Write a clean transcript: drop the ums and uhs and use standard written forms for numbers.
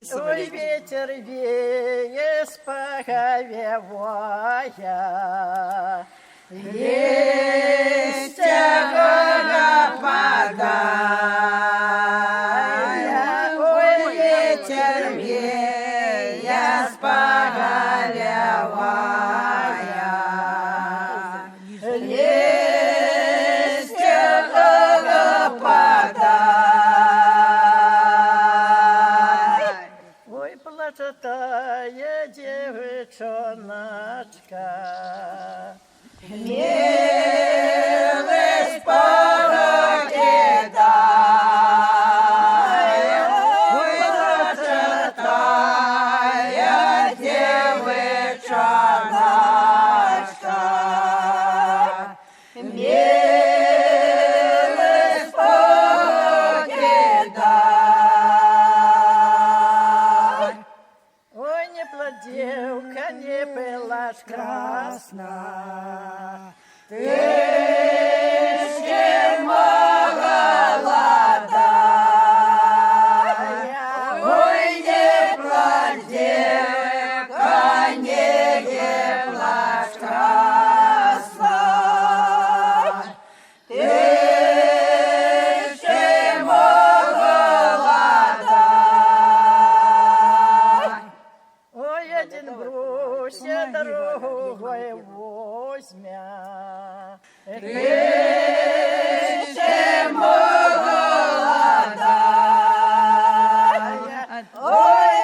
Ой, ветер веет с поговевая, есть горопадая. Ой, ветер веет с поговевая, есть горопадая. Ой, плачетая девчоночка, милость покидая. Ой, плачетая девчоночка, милость покидай. Ой, не плодевка, не была ж красна, ты ще молодая. Ой, не плодевка, не была ж красна, ты ще молодая. Ой, один бруся, другой возьмя, ты ще молодая. Ой,